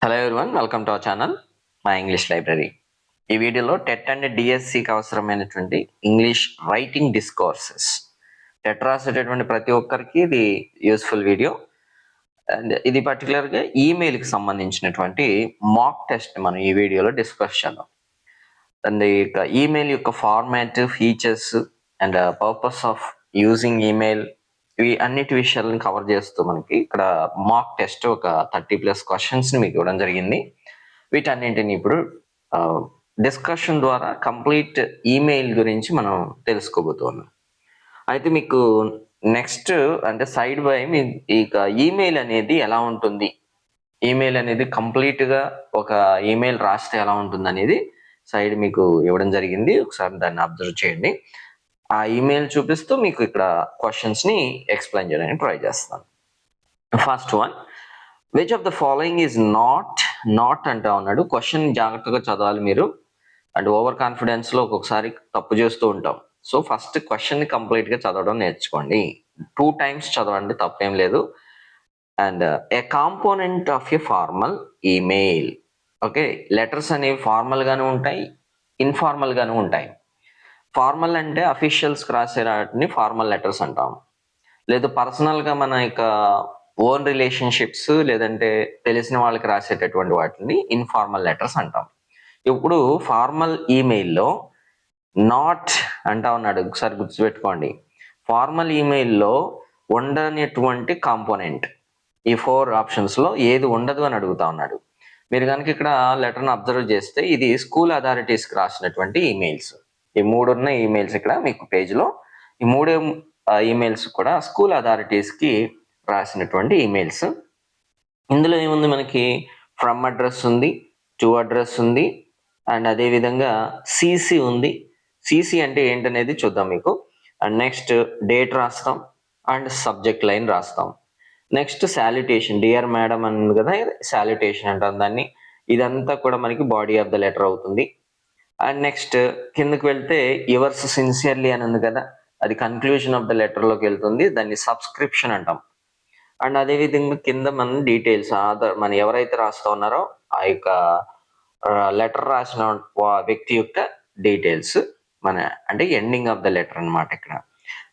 Hello everyone, welcome to our channel మా English library. ఈ వీడియోలో టెట్ అండ్ డిఎస్సికి అవసరమైనటువంటి ఇంగ్లీష్ రైటింగ్ డిస్కోర్సెస్, టెట్ రాసేటటువంటి ప్రతి ఒక్కరికి ఇది యూస్ఫుల్ వీడియో. అండ్ ఇది పర్టికులర్గా ఈమెయిల్కి సంబంధించినటువంటి మాక్ టెస్ట్ మనం ఈ వీడియోలో డిస్కస్ చేద్దాం. అండ్ ఇక ఈమెయిల్ యొక్క format, features and purpose of using email, ఇవి అన్నిటి విషయాలను కవర్ చేస్తూ మనకి ఇక్కడ మాక్ టెస్ట్ ఒక 30+ క్వశ్చన్స్ని మీకు ఇవ్వడం జరిగింది. వీటన్నింటిని ఇప్పుడు డిస్కషన్ ద్వారా కంప్లీట్ ఈమెయిల్ గురించి మనం తెలుసుకోబోతున్నాం. అయితే మీకు నెక్స్ట్ అంటే సైడ్ బై మీ ఇక ఈమెయిల్ అనేది ఎలా ఉంటుంది, ఈమెయిల్ అనేది కంప్లీట్గా ఒక ఈమెయిల్ రాస్తే ఎలా ఉంటుంది అనేది సైడ్ మీకు ఇవ్వడం జరిగింది. ఒకసారి దాన్ని అబ్జర్వ్ చేయండి. ఆ ఈమెయిల్ చూపిస్తూ మీకు ఇక్కడ క్వశ్చన్స్ని ఎక్స్ప్లెయిన్ చేయడానికి ట్రై చేస్తాను. First one, which of the following is not అంటా ఉన్నాడు. క్వశ్చన్ జాగ్రత్తగా చదవాలి మీరు. అండ్ ఓవర్ కాన్ఫిడెన్స్లో ఒక్కొక్కసారి తప్పు చేస్తూ ఉంటాం. సో ఫస్ట్ క్వశ్చన్ని కంప్లీట్గా చదవడం నేర్చుకోండి. 2 times చదవండి, తప్పేం లేదు. And A component of A formal email. Okay, letters అనేవి ఫార్మల్గానే ఉంటాయి, ఇన్ఫార్మల్గానే ఉంటాయి. ఫార్మల్ అంటే అఫీషియల్స్కి రాసే వాటిని ఫార్మల్ లెటర్స్ అంటాం. లేదు పర్సనల్గా మన యొక్క ఓన్ రిలేషన్షిప్స్ లేదంటే తెలిసిన వాళ్ళకి రాసేటటువంటి వాటిని ఇన్ఫార్మల్ లెటర్స్ అంటాం. ఇప్పుడు ఫార్మల్ ఈమెయిల్లో నాట్ అంటా ఉన్నాడు. ఒకసారి గుర్తుపెట్టుకోండి, ఫార్మల్ ఈమెయిల్లో ఉండనటువంటి కాంపోనెంట్ ఈ 4 ఆప్షన్స్లో ఏది ఉండదు అని అడుగుతా ఉన్నాడు. మీరు కనుక ఇక్కడ లెటర్ను అబ్జర్వ్ చేస్తే ఇది స్కూల్ అథారిటీస్కి రాసినటువంటి ఈమెయిల్స్. ఈ 3 ఉన్న ఈమెయిల్స్ ఇక్కడ మీకు పేజ్లో, ఈ 3 ఈమెయిల్స్ కూడా స్కూల్ అథారిటీస్కి రాసినటువంటి ఈమెయిల్స్. ఇందులో ఏముంది, మనకి ఫ్రమ్ అడ్రస్ ఉంది, టు అడ్రస్ ఉంది, అండ్ అదేవిధంగా సిసి ఉంది. సిసి అంటే ఏంటనేది చూద్దాం మీకు. అండ్ నెక్స్ట్ డేట్ రాస్తాం అండ్ సబ్జెక్ట్ లైన్ రాస్తాం. నెక్స్ట్ శాల్యుటేషన్, డియర్ మేడం అన్నది కదా, శాల్యుటేషన్ అంటాం దాన్ని. ఇదంతా కూడా మనకి బాడీ ఆఫ్ ద లెటర్ అవుతుంది. అండ్ నెక్స్ట్ కిందకి వెళ్తే యువర్స్ సిన్సియర్లీ అని ఉంది కదా, అది కన్క్లూజన్ ఆఫ్ ద లెటర్లోకి వెళ్తుంది, దాన్ని సబ్స్క్రిప్షన్ అంటాం. అండ్ అదేవిధంగా కింద మన డీటెయిల్స్, మన ఎవరైతే రాస్తా ఉన్నారో ఆ యొక్క లెటర్ రాసిన వ్యక్తి యొక్క డీటెయిల్స్ మన అంటే ఎండింగ్ ఆఫ్ ద లెటర్ అనమాట. ఇక్కడ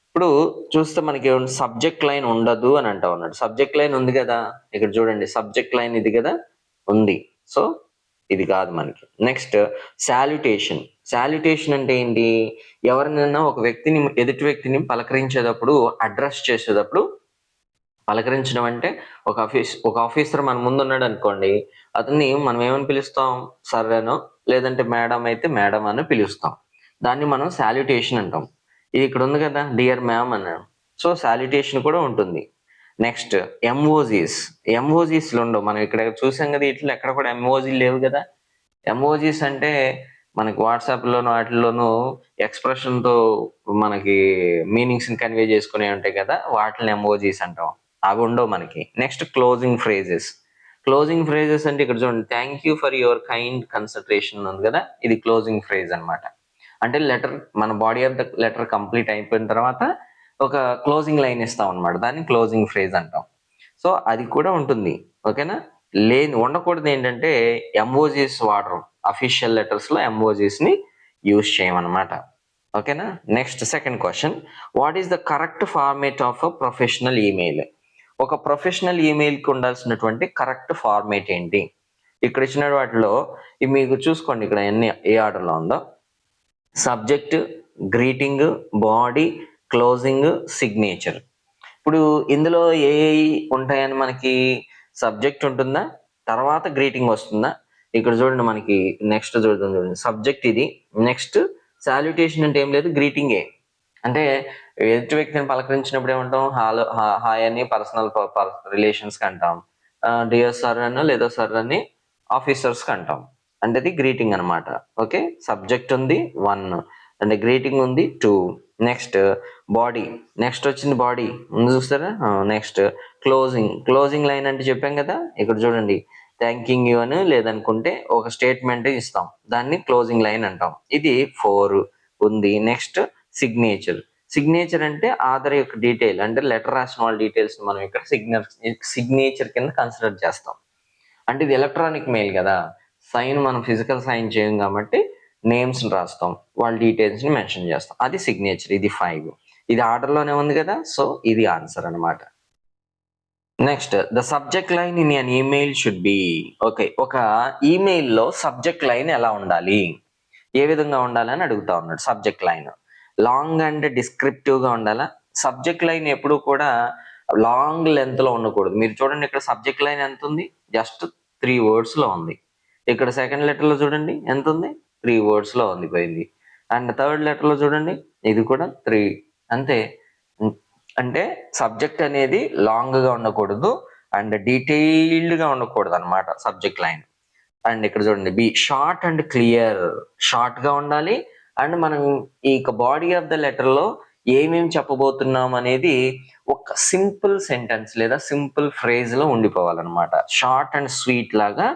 ఇప్పుడు చూస్తే మనకి సబ్జెక్ట్ లైన్ ఉండదు అని అంటా ఉన్నాడు. సబ్జెక్ట్ లైన్ ఉంది కదా, ఇక్కడ చూడండి సబ్జెక్ట్ లైన్ ఇది కదా ఉంది, సో ఇది కాదు మనకి. Next salutation. శాల్యుటేషన్ అంటే ఏంటి, ఎవరినైనా ఒక వ్యక్తిని, ఎదుటి వ్యక్తిని పలకరించేటప్పుడు, అడ్రస్ చేసేటప్పుడు, పలకరించడం అంటే ఒక ఆఫీసర్ మన ముందు ఉన్నాడు అనుకోండి, అతన్ని మనం ఏమని పిలుస్తాం, సర్ అనో లేదంటే మేడం అయితే మేడం అని పిలుస్తాం. దాన్ని మనం శాల్యుటేషన్ అంటాం. ఇది ఇక్కడ ఉంది కదా, డియర్ మ్యామ్ అన్నాడు, సో శాల్యుటేషన్ కూడా ఉంటుంది. నెక్స్ట్ ఎంఓజీస్లు ఉండవు. మనం ఇక్కడ చూసాం కదా, ఇట్లా ఎక్కడ కూడా ఎంఓజీలు లేవు కదా. ఎంఓజీస్ అంటే మనకి వాట్సాప్లోను వాటిల్లోనూ ఎక్స్ప్రెషన్తో మనకి మీనింగ్స్ని కన్వే చేసుకునే ఉంటాయి కదా, వాటిని ఎంఓజీస్ అంటాం. అవి ఉండవు మనకి. Next closing phrases. Closing phrases అంటే ఇక్కడ చూడండి, thank you for your kind consideration ఉంది కదా, ఇది క్లోజింగ్ ఫ్రేజ్ అనమాట. అంటే లెటర్, మన body of the letter complete అయిపోయిన తర్వాత ఒక క్లోజింగ్ లైన్ ఇస్తాం అనమాట, దాన్ని క్లోజింగ్ ఫ్రేజ్ అంటాం. సో అది కూడా ఉంటుంది. ఓకేనా, ఉండకూడదు ఏంటంటే ఎంఓజీస్ వాడరు. అఫీషియల్ లెటర్స్లో ఎంఓజీస్ని యూజ్ చేయమన్నమాట. ఓకేనా. Next second question, what is the correct format of a professional email. ఒక ప్రొఫెషనల్ ఈమెయిల్కి ఉండాల్సినటువంటి కరెక్ట్ ఫార్మేట్ ఏంటి. ఇక్కడ ఇచ్చిన వాటిలో ఇవి మీకు చూసుకోండి, ఇక్కడ ఎన్ని ఏ ఆర్డర్లో ఉందో. Subject, greeting, body, closing, signature. ఇప్పుడు ఇందులో ఏ ఉంటాయని మనకి సబ్జెక్ట్ ఉంటుందా, తర్వాత గ్రీటింగ్ వస్తుందా. ఇక్కడ చూడండి మనకి నెక్స్ట్ చూడండి, సబ్జెక్ట్ ఇది. నెక్స్ట్ సాల్యుటేషన్ అంటే ఏం లేదు, గ్రీటింగే. అంటే ఎదుటి వ్యక్తిని పలకరించినప్పుడు ఏమంటాం, హాయ్ అని పర్సనల్ రిలేషన్స్కి అంటాం. డియర్ సార్ అని లేదా సార్ అని ఆఫీసర్స్కి అంటాం. అంటే అది గ్రీటింగ్ అనమాట. ఓకే, సబ్జెక్ట్ ఉంది 1, అంటే గ్రీటింగ్ ఉంది 2. నెక్స్ట్ బాడీ, నెక్స్ట్ వచ్చింది బాడీ ముందు చూస్తారా. నెక్స్ట్ క్లోజింగ్ లైన్ అంటే చెప్పాం కదా, ఇక్కడ చూడండి థ్యాంకింగ్ యూ అని లేదనుకుంటే ఒక స్టేట్మెంట్ ఇస్తాం, దాన్ని క్లోజింగ్ లైన్ అంటాం. ఇది 4 ఉంది. నెక్స్ట్ సిగ్నేచర్ అంటే ఆధార్ యొక్క డీటెయిల్, అంటే లెటర్ రాసిన వాళ్ళ డీటెయిల్స్ మనం ఇక్కడ సిగ్నేచర్ కింద కన్సిడర్ చేస్తాం. అంటే ఇది ఎలక్ట్రానిక్ మెయిల్ కదా, సైన్ మనం ఫిజికల్ సైన్ చేయం కాబట్టి నేమ్స్ రాస్తాం, వాళ్ళ డీటెయిల్స్ ని మెన్షన్ చేస్తాం, అది సిగ్నేచర్. ఇది 5. ఇది ఆర్డర్లోనే ఉంది కదా, సో ఇది ఆన్సర్ అనమాట. Next, the subject line in an email should be. Okay, ఒక ఈమెయిల్లో సబ్జెక్ట్ లైన్ ఎలా ఉండాలి, ఏ విధంగా ఉండాలని అడుగుతా ఉన్నాడు. Subject line long and descriptive గా ఉండాలా? సబ్జెక్ట్ లైన్ ఎప్పుడు కూడా లాంగ్ లెంత్ లో ఉండకూడదు. మీరు చూడండి, ఇక్కడ సబ్జెక్ట్ లైన్ ఎంత ఉంది, జస్ట్ 3 words లో ఉంది. ఇక్కడ సెకండ్ లెటర్ లో చూడండి ఎంత ఉంది, 3 words లో ఉంది పోయింది. అండ్ థర్డ్ లెటర్ లో చూడండి, ఇది కూడా 3, అంతే. అంటే సబ్జెక్ట్ అనేది లాంగ్ గా ఉండకూడదు అండ్ డీటెయిల్డ్ గా ఉండకూడదు అనమాట సబ్జెక్ట్ లైన్. అండ్ ఇక్కడ చూడండి, B short and clear. Short గా ఉండాలి అండ్ మనం ఈ బాడీ ఆఫ్ ద లెటర్ లో ఏమేమి చెప్పబోతున్నాం అనేది ఒక సింపుల్ సెంటెన్స్ లేదా సింపుల్ ఫ్రేజ్ లో ఉండిపోవాలన్నమాట. షార్ట్ అండ్ స్వీట్ లాగా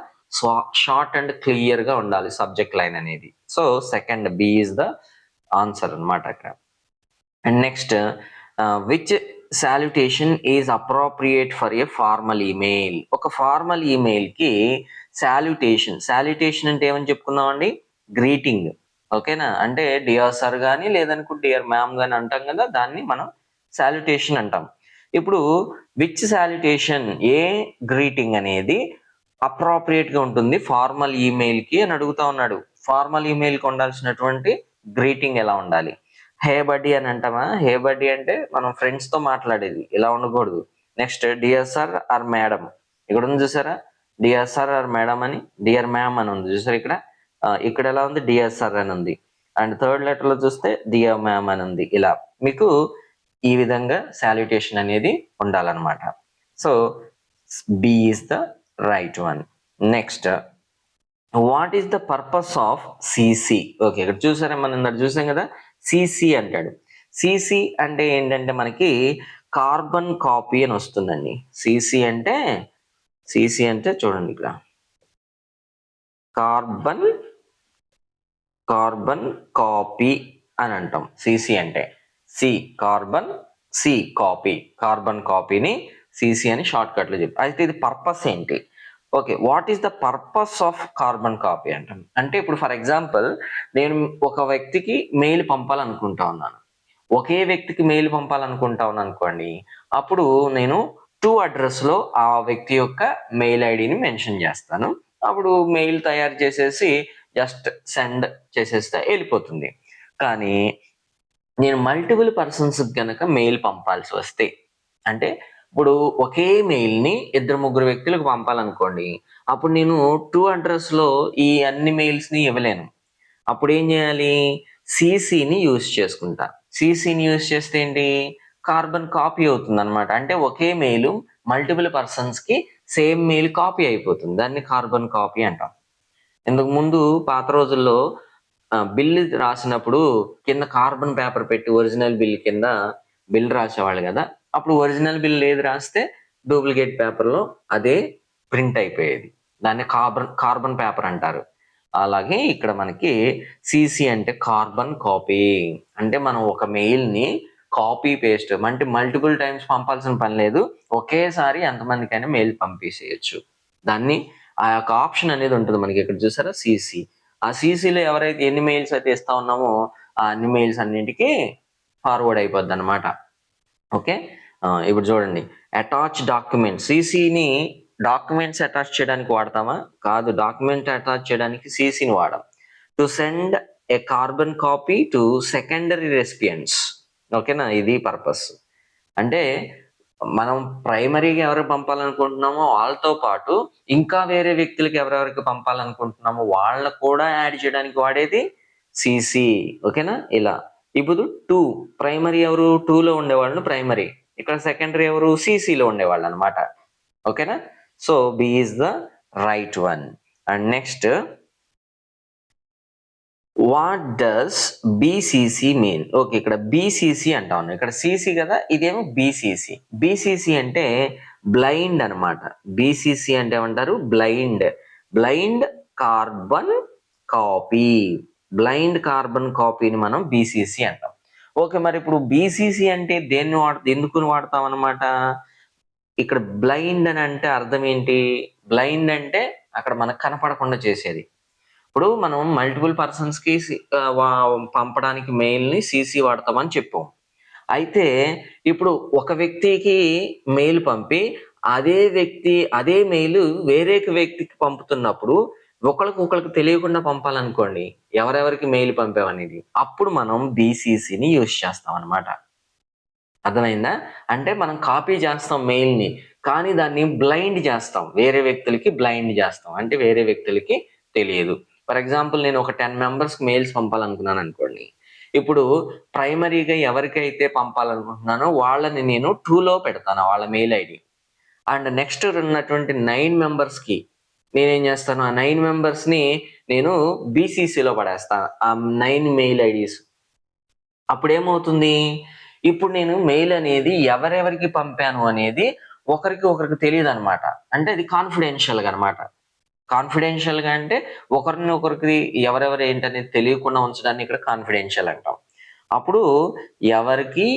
షార్ట్ అండ్ క్లియర్ గా ఉండాలి సబ్జెక్ట్ లైన్ అనేది. So second B is the answer అనమాట అక్కడ. And next, which salutation is appropriate for a formal email. ఒక ఫార్మల్ ఈమెయిల్ కి సాల్యుటేషన్ అంటే ఏమని చెప్పుకున్నామండి, గ్రీటింగ్. ఓకేనా, అంటే డియర్ సార్ కానీ లేదనుకుంటే డియర్ మ్యామ్ కానీ అంటాం కదా, దాన్ని మనం సాల్యుటేషన్ అంటాం. ఇప్పుడు విచ్ సాల్యుటేషన్, ఏ గ్రీటింగ్ అనేది అప్రోప్రియేట్ గా ఉంటుంది ఫార్మల్ ఈమెయిల్ కి అని అడుగుతా ఉన్నాడు. ఫార్మల్ ఈమెయిల్ కి ఉండాల్సినటువంటి గ్రీటింగ్ ఎలా ఉండాలి? హే బడ్డీ అని అంటామా? హే బడ్డీ అంటే మనం ఫ్రెండ్స్ తో మాట్లాడేది, ఇలా ఉండకూడదు. Next, dear sir or madam, ఇక్కడ ఉంది చూసారా, డియర్ సార్ ఆర్ మేడం అని, డియర్ మ్యామ్ అని ఉంది చూసారా ఇక్కడ. ఇక్కడ ఎలా ఉంది, డియర్ సార్ అని ఉంది. అండ్ థర్డ్ లెటర్ లో చూస్తే డియర్ మ్యామ్ అని ఉంది. ఇలా మీకు ఈ విధంగా సాల్యుటేషన్ అనేది ఉండాలన్నమాట. So B is the right one. Next, what is the purpose of CC? Okay, ఇక్కడ చూసారా, మనం ఇక్కడ చూసాం కదా, సిసి అంటాడు. సిసి అంటే ఏంటంటే మనకి కార్బన్ కాపీ అని వస్తుందండి. సిసి అంటే చూడండి ఇక్కడ కార్బన్ కాపీ అని అంటాం. సిసి అంటే కార్బన్ కాపీని సిసి అని షార్ట్ కట్ లో చెప్పి. అయితే ఇది పర్పస్ ఏంటి? Okay, what is the purpose of carbon copy అంటాం అంటే, ఇప్పుడు ఫర్ ఎగ్జాంపుల్ నేను ఒక వ్యక్తికి మెయిల్ పంపాలనుకుంటా ఉన్నాను, ఒకే వ్యక్తికి మెయిల్ పంపాలనుకుంటా ఉన్నాను అనుకోండి. అప్పుడు నేను టు అడ్రస్ లో ఆ వ్యక్తి యొక్క మెయిల్ ఐడిని మెన్షన్ చేస్తాను. అప్పుడు మెయిల్ తయారు చేసేసి జస్ట్ సెండ్ చేసేస్తే వెళ్ళిపోతుంది. కానీ నేను మల్టిపుల్ పర్సన్స్ గనక మెయిల్ పంపాల్సి వస్తే, అంటే ఇప్పుడు ఒకే మెయిల్ ని 2-3 వ్యక్తులకు పంపాలనుకోండి, అప్పుడు నేను టు అడ్రస్ లో ఈ అన్ని మెయిల్స్ ని ఇవ్వలేను. అప్పుడు ఏం చేయాలి, సిసిని యూజ్ చేసుకుంటా. సిసిని యూజ్ చేస్తే ఏంటి, కార్బన్ కాపీ అవుతుంది అనమాట. అంటే ఒకే మెయిల్ మల్టిపుల్ పర్సన్స్ కి సేమ్ మెయిల్ కాపీ అయిపోతుంది, దాన్ని కార్బన్ కాపీ అంటాం. ఇంతకు ముందు పాత రోజుల్లో బిల్లు రాసినప్పుడు కింద కార్బన్ పేపర్ పెట్టి ఒరిజినల్ బిల్ కింద బిల్ రాసేవాళ్ళు కదా. అప్పుడు ఒరిజినల్ బిల్ ఏది రాస్తే డూప్లికేట్ పేపర్ లో అదే ప్రింట్ అయిపోయేది, దాన్ని కార్బన్ పేపర్ అంటారు. అలాగే ఇక్కడ మనకి సిసి అంటే కార్బన్ కాపీ. అంటే మనం ఒక మెయిల్ ని కాపీ పేస్ట్ అంటే మల్టిపుల్ టైమ్స్ పంపాల్సిన పని లేదు, ఒకేసారి ఎంతమందికైనా మెయిల్ పంపించేయచ్చు. దాన్ని ఆ యొక్క ఆప్షన్ అనేది ఉంటుంది మనకి. ఇక్కడ చూసారా సిసి, ఆ సిసిలో ఎవరైతే ఎన్ని మెయిల్స్ అయితే ఇస్తా ఉన్నామో ఆ అన్ని మెయిల్స్ అన్నింటికి ఫార్వర్డ్ అయిపోద్ది అనమాట. ఓకే, ఇప్పుడు చూడండి, అటాచ్ డాక్యుమెంట్. సిసిని డాక్యుమెంట్స్ అటాచ్ చేయడానికి వాడతామా? కాదు, డాక్యుమెంట్ అటాచ్ చేయడానికి సిసిని వాడాం. To send a carbon copy to secondary recipients. ఓకేనా, ఇది పర్పస్. అంటే మనం ప్రైమరీగా ఎవరికి పంపాలనుకుంటున్నామో వాళ్ళతో పాటు ఇంకా వేరే వ్యక్తులకి ఎవరెవరికి పంపాలనుకుంటున్నామో వాళ్ళకు కూడా యాడ్ చేయడానికి వాడేది సిసి. ఓకేనా, ఇలా. ఇప్పుడు ప్రైమరీ ఎవరు, 2లో ఉండేవాళ్ళు ప్రైమరీ, ఇక్కడ సెకండరీ ఎవరు, సిసిలో ఉండేవాళ్ళు అనమాట. ఓకేనా, so B is the right one. And next, what does BCC mean? Okay, ఇక్కడ బిసిసి అంటాను, ఇక్కడ సిసి కదా, ఇదేమో బిసిసి. బిసిసి అంటే బ్లైండ్ అనమాట. బిసిసి అంటే ఏమంటారు, blind carbon copy. Blind carbon కాపీని మనం బిసిసి అంటాం. ఓకే, మరి ఇప్పుడు బిసిసి అంటే దేన్ని ఎందుకు వాడతాం అనమాట? ఇక్కడ బ్లైండ్ అని అంటే అర్థం ఏంటి? బ్లైండ్ అంటే అక్కడ మనకు కనపడకుండా చేసేది. ఇప్పుడు మనం మల్టిపుల్ పర్సన్స్కి పంపడానికి మెయిల్ని సిసి వాడతామని చెప్పాం. అయితే ఇప్పుడు ఒక వ్యక్తికి మెయిల్ పంపి అదే మెయిల్ వేరే వ్యక్తికి పంపుతున్నప్పుడు ఒకళ్ళకి తెలియకుండా పంపాలనుకోండి, ఎవరెవరికి మెయిల్ పంపామనేది, అప్పుడు మనం బీసీసీని యూజ్ చేస్తాం అనమాట. అర్థమైందా? అంటే మనం కాపీ చేస్తాం మెయిల్ని, కానీ దాన్ని బ్లైండ్ చేస్తాం, వేరే వ్యక్తులకి బ్లైండ్ చేస్తాం, అంటే వేరే వ్యక్తులకి తెలియదు. ఫర్ ఎగ్జాంపుల్ నేను ఒక 10 మెంబర్స్కి మెయిల్స్ పంపాలనుకున్నాను అనుకోండి, ఇప్పుడు ప్రైమరీగా ఎవరికైతే పంపాలనుకుంటున్నానో వాళ్ళని నేను 2లో పెడతాను, వాళ్ళ మెయిల్ ఐడి. అండ్ నెక్స్ట్ ఉన్నటువంటి 9 మెంబర్స్కి నేనేం చేస్తాను, ఆ 9 మెంబర్స్ని నేను బీసీసీలో పడేస్తాను, ఆ 9 మెయిల్ ఐడీస్. అప్పుడు ఏమవుతుంది, ఇప్పుడు నేను మెయిల్ అనేది ఎవరెవరికి పంపాను అనేది ఒకరికి తెలియదు అనమాట. అంటే అది కాన్ఫిడెన్షియల్గా అనమాట. కాన్ఫిడెన్షియల్గా అంటే ఒకరికి ఎవరెవరు ఏంటనేది తెలియకుండా ఉంచడాన్ని ఇక్కడ కాన్ఫిడెన్షియల్ అంటాం. అప్పుడు ఎవరికి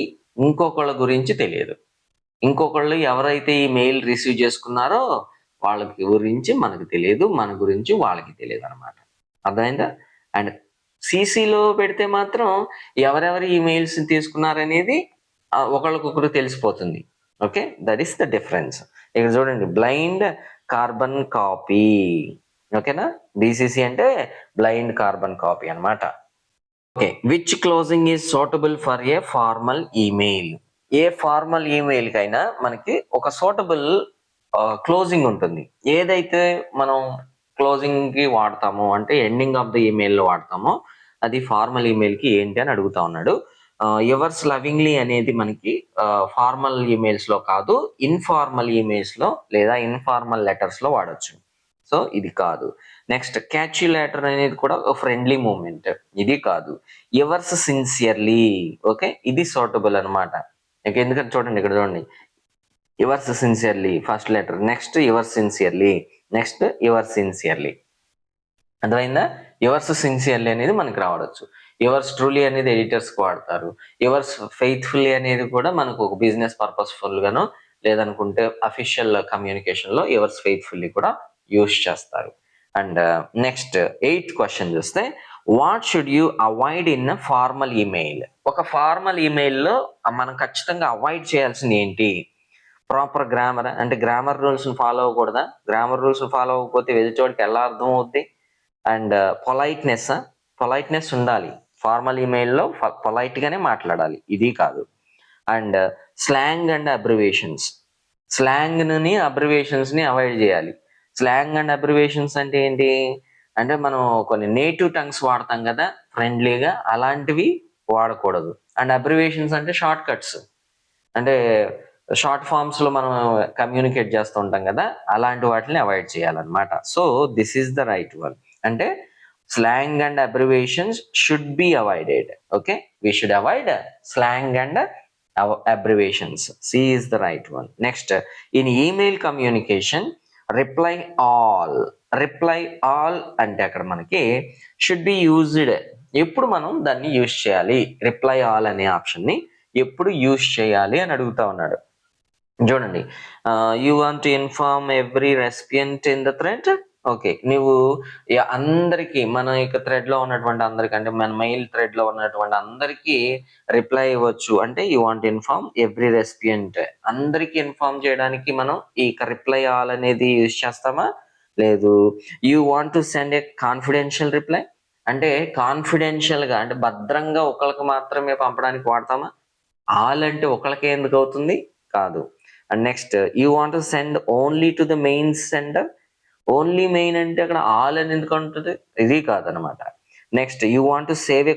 ఇంకొకళ్ళ గురించి తెలియదు, ఇంకొకళ్ళు ఎవరైతే ఈ మెయిల్ రిసీవ్ చేసుకున్నారో వాళ్ళకి గురించి మనకు తెలియదు, మన గురించి వాళ్ళకి తెలియదు అనమాట. అర్థమైందా? అండ్ సిసిలో పెడితే మాత్రం ఎవరెవరు ఈ మెయిల్స్ తీసుకున్నారనేది ఒకళ్ళకొకరు తెలిసిపోతుంది. Okay, that is the difference. ఇక్కడ చూడండి, బ్లైండ్ కార్బన్ కాపీ. ఓకేనా? బీసీసీ అంటే బ్లైండ్ కార్బన్ కాపీ అనమాట. Okay, which closing is suitable for a formal email. A formal email కైనా మనకి ఒక సూటబుల్ క్లోజింగ్ ఉంటుంది. ఏదైతే మనం క్లోజింగ్ కి వాడతామో, అంటే ఎండింగ్ ఆఫ్ ద ఈమెయిల్ లో వాడతామో, అది ఫార్మల్ ఈమెయిల్ కి ఏంటి అని అడుగుతా ఉన్నాడు. యువర్స్ లవింగ్లీ అనేది మనకి ఫార్మల్ ఈమెయిల్స్ లో కాదు, ఇన్ఫార్మల్ ఈమెయిల్స్ లో లేదా ఇన్ఫార్మల్ లెటర్స్ లో వాడచ్చు. సో ఇది కాదు. నెక్స్ట్, క్యాచీ లెటర్ అనేది కూడా ఫ్రెండ్లీ మూమెంట్, ఇది కాదు. యువర్స్ సిన్సియర్లీ, ఓకే, ఇది సూటబుల్ అనమాట. ఎందుకంటే చూడండి, ఇక్కడ చూడండి, yours sincerely first letter, next yours sincerely, next yours sincerely. అర్థమైందా? యువర్స్ సిన్సియర్లీ అనేది మనకి రావడచ్చు. యువర్స్ ట్రూలీ అనేది ఎడిటర్స్ కి వాడతారు. యువర్స్ ఫెయిత్ఫుల్లీ అనేది కూడా మనకు ఒక బిజినెస్ పర్పస్ఫుల్ గానో లేదనుకుంటే అఫీషియల్ కమ్యూనికేషన్ లో యువర్స్ ఫెయిత్ఫుల్లీ కూడా యూజ్ చేస్తారు. అండ్ నెక్స్ట్ 8th క్వశ్చన్ చూస్తే, what should you avoid in formal email. ఒక ఫార్మల్ ఈమెయిల్లో మనం ఖచ్చితంగా అవాయిడ్ చేయాల్సింది ఏంటి? ప్రాపర్ గ్రామర్, అంటే గ్రామర్ రూల్స్ ఫాలో అవ్వకూడదా? గ్రామర్ రూల్స్ ఫాలో అవ్వకపోతే ఎదుటివాడికి ఎలా అర్థం అవుద్ది? అండ్ పొలైట్నెస్ ఉండాలి. ఫార్మల్ ఈమెయిల్లో పొలైట్ గానే మాట్లాడాలి, ఇది కాదు. అండ్ స్లాంగ్ అండ్ అబ్రివేషన్స్, స్లాంగ్ని అబ్రివేషన్స్ని అవాయిడ్ చేయాలి. స్లాంగ్ అండ్ అబ్రివేషన్స్ అంటే ఏంటి అంటే, మనం కొన్ని నేటివ్ టంగ్స్ వాడతాం కదా ఫ్రెండ్లీగా, అలాంటివి వాడకూడదు. అండ్ అబ్రివేషన్స్ అంటే షార్ట్ కట్స్, అంటే షార్ట్ ఫామ్స్ లో మనం కమ్యూనికేట్ చేస్తూ ఉంటాం కదా, అలాంటి వాటిని అవాయిడ్ చేయాలన్నమాట. So this is the right one. అంటే slang and abbreviations should be avoided. Okay, we should avoid slang and abbreviations. C is the right one. Next, in email communication, reply all అంటే అక్కడ మనకి should be used. ఎప్పుడు మనం దాన్ని use చేయాలి, reply all అనే option ని ఎప్పుడు యూజ్ చేయాలి అని అడుగుతా ఉన్నాడు. చూడండి, you want to inform every recipient in the thread. Okay, నువ్వు అందరికి మన యొక్క థ్రెడ్ లో ఉన్నటువంటి అందరికి, అంటే మన మెయిల్ థ్రెడ్ లో ఉన్నటువంటి అందరికి రిప్లై ఇవ్వచ్చు. అంటే you want inform every recipient, అందరికి ఇన్ఫార్మ్ చేయడానికి మనం ఈ రిప్లై ఆల్ అనేది యూజ్ చేస్తామా? లేదు. You want to send A confidential reply, అంటే కాన్ఫిడెన్షియల్ గా, అంటే భద్రంగా ఒకళ్ళకి మాత్రమే పంపడానికి వాడతామా? ఆల్ అంటే ఒకళ్ళకే ఎందుకు అవుతుంది? కాదు. And next, you want to send only to the main sender, only main అంటే అక్కడ ఆల్ అని ఎందుకు ఉంటుంది? ఇది కాదనమాట. Next, you want to save a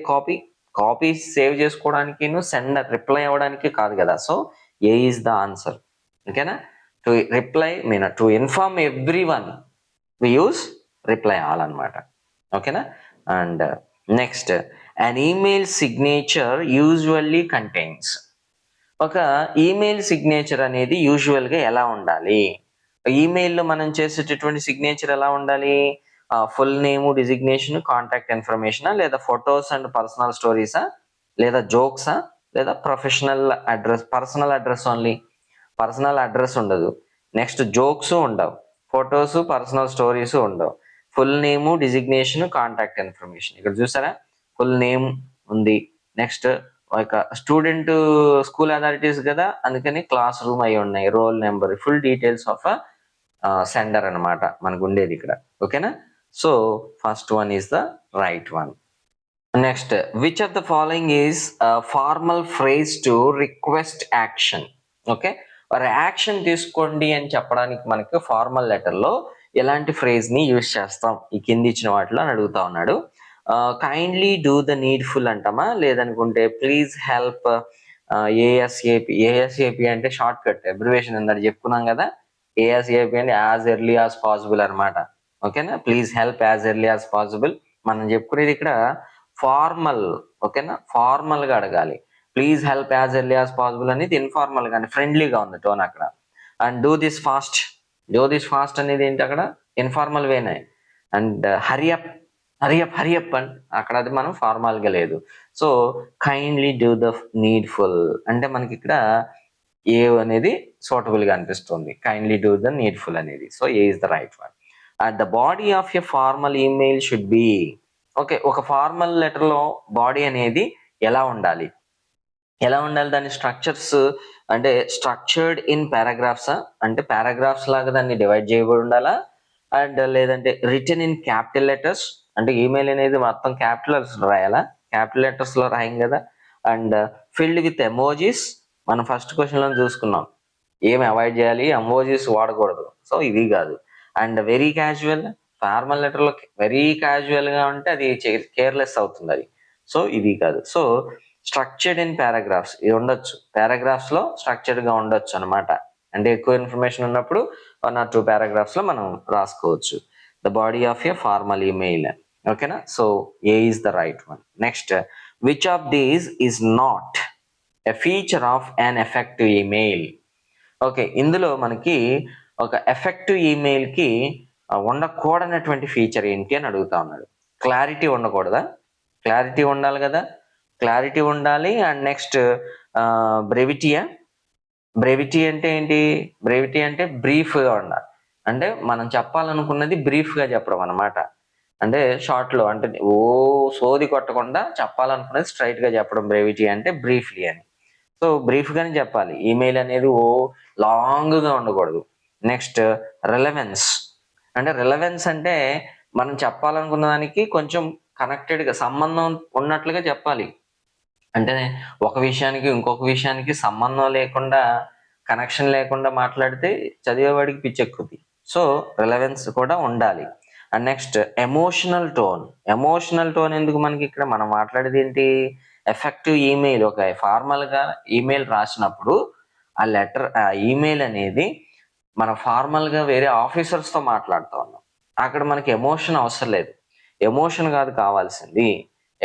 copy save చేసుకోవడానికి, సెండర్ రిప్లై అవ్వడానికి కాదు కదా. So A is the answer. ఓకేనా? To reply to inform everyone we use reply all అనమాట. ఓకేనా? And next, an email signature usually contains. ఒక email signature అనేది యూజువల్గా ఎలా ఉండాలి? ఈమెయిల్లో మనం చేసేటటువంటి సిగ్నేచర్ ఎలా ఉండాలి? ఫుల్ నేమ్, డిజిగ్నేషన్, కాంటాక్ట్ ఇన్ఫర్మేషనా, లేదా ఫొటోస్ అండ్ పర్సనల్ స్టోరీసా, లేదా జోక్సా, లేదా professional address, personal address only, personal address ఉండదు, నెక్స్ట్ జోక్స్ ఉండవు, ఫొటోస్, పర్సనల్ స్టోరీస్ ఉండవు. Full name, designation, contact information. ఇక్కడ చూసారా, ఫుల్ నేమ్ ఉంది. నెక్స్ట్ ఒక స్టూడెంట్ స్కూల్ అథారిటీస్ కదా, అందుకని క్లాస్ రూమ్ అయి ఉన్నాయి, roll number, full details of sender అనమాట మనకు ఉండేది ఇక్కడ. ఓకేనా. So first one is the right one. Next, which of the following is formal phrase to request action. Okay, ఒక యాక్షన్ తీసుకోండి అని చెప్పడానికి మనకి ఫార్మల్ లెటర్లో ఎలాంటి ఫ్రేజ్ ని యూజ్ చేస్తాం ఈ కింది ఇచ్చిన వాటిలో అని అడుగుతా ఉన్నాడు. కైండ్లీ డూ ద నీడ్ఫుల్ అంటామా, లేదనుకుంటే ప్లీజ్ హెల్ప్ ఏఎస్ఏపి. ఏఎస్ఏపి అంటే షార్ట్ కట్ అబ్రివేషన్ ఇందాక చెప్పుకున్నాం కదా. ఏఎస్ఏపి అంటే యాజ్ ఎర్లీ యాజ్ పాసిబుల్ అనమాట. ఓకేనా, please help as early as possible. మనం చెప్పుకునేది ఇక్కడ ఫార్మల్. ఓకేనా, ఫార్మల్ గా అడగాలి. Please help as early as possible అనేది ఇన్ఫార్మల్ గా, ఫ్రెండ్లీగా ఉంది టోన్ అక్కడ. And do this fast. Do this fast అనేది ఏంటి అక్కడ ఇన్ఫార్మల్ వేనే. అండ్ హరియప్, హరియప్ అండ్ అక్కడ అది మనం ఫార్మల్ గా లేదు. So kindly do the needful అంటే మనకి ఇక్కడ ఏ అనేది సూటబుల్ గా అనిపిస్తుంది. కైండ్లీ డూ ద నీడ్ఫుల్ అనేది. So A is the right one. The body of a formal email should be. Okay, ఒక ఫార్మల్ లెటర్ లో బాడీ అనేది ఎలా ఉండాలి, దాని స్ట్రక్చర్స్ అంటే స్ట్రక్చర్డ్ ఇన్ పారాగ్రాఫ్స్ అంటే పారాగ్రాఫ్స్ లాగా దాన్ని డివైడ్ చేయబడి ఉండాలా, అండ్ లేదంటే రిటన్ ఇన్ క్యాపిటల్ లెటర్స్ అంటే ఈమెయిల్ అనేది మొత్తం క్యాపిటల్స్ రాయాలా, క్యాపిటల్ లెటర్స్ లో రాయం కదా. And filled with emojis. మనం ఫస్ట్ క్వశ్చన్ లో చూసుకున్నాం ఏమి అవాయిడ్ చేయాలి, ఎమోజీస్ వాడకూడదు. సో ఇది కాదు. And very casual. Formal letter లో వెరీ క్యాజువల్ గా ఉంటే అది కేర్లెస్ అవుతుంది అది. సో ఇది కాదు. సో స్ట్రక్చర్డ్ ఇన్ పారాగ్రాఫ్స్ ఇది ఉండొచ్చు, పారాగ్రాఫ్స్ లో స్ట్రక్చర్డ్ గా ఉండొచ్చు అనమాట. అంటే ఎక్కువ ఇన్ఫర్మేషన్ ఉన్నప్పుడు 1 or 2 paragraphs లో మనం రాసుకోవచ్చు. The body of a formal email. ఓకేనా. So A is the right one. Next, which of these is not a feature of an effective email. Okay, ఇందులో మనకి ఒక ఎఫెక్టివ్ ఈమెయిల్ కి ఉండకూడనటువంటి ఫీచర్ ఏంటి అని అడుగుతా ఉన్నాడు. క్లారిటీ ఉండకూడదా? క్లారిటీ ఉండాలి కదా, క్లారిటీ ఉండాలి. And next బ్రెవిటీయా. బ్రెవిటీ అంటే ఏంటి? బ్రెవిటీ అంటే బ్రీఫ్ గా ఉండాలి. అంటే మనం చెప్పాలనుకున్నది బ్రీఫ్ గా చెప్పడం అనమాట. అంటే షార్ట్ లో అంటే ఓ సోది కొట్టకుండా చెప్పాలనుకున్నది స్ట్రైట్ గా చెప్పడం బ్రెవిటీ అంటే బ్రీఫ్లీ అని. సో బ్రీఫ్ గానే చెప్పాలి. ఈమెయిల్ అనేది ఓ లాంగ్ గా ఉండకూడదు. Next relevance. అంటే రిలవెన్స్ అంటే మనం చెప్పాలనుకున్న దానికి కొంచెం కనెక్టెడ్ గా సంబంధం ఉన్నట్లుగా చెప్పాలి. అంటే ఒక విషయానికి ఇంకొక విషయానికి సంబంధం లేకుండా, కనెక్షన్ లేకుండా మాట్లాడితే చదివేవాడికి పిచ్చెక్కుద్ది. సో రిలవెన్స్ కూడా ఉండాలి. And next emotional tone. Emotional tone ఎందుకు మనకి ఇక్కడ? మనం మాట్లాడేది ఏంటి? Effective email. ఒక ఫార్మల్ గా ఈమెయిల్ రాసినప్పుడు ఆ లెటర్, ఆ ఈమెయిల్ అనేది మన ఫార్మల్ గా వేరే ఆఫీసర్స్ తో మాట్లాడుతూ ఉన్నాం. అక్కడ మనకి ఎమోషన్ అవసరం లేదు. ఎమోషన్ కాదు కావాల్సింది,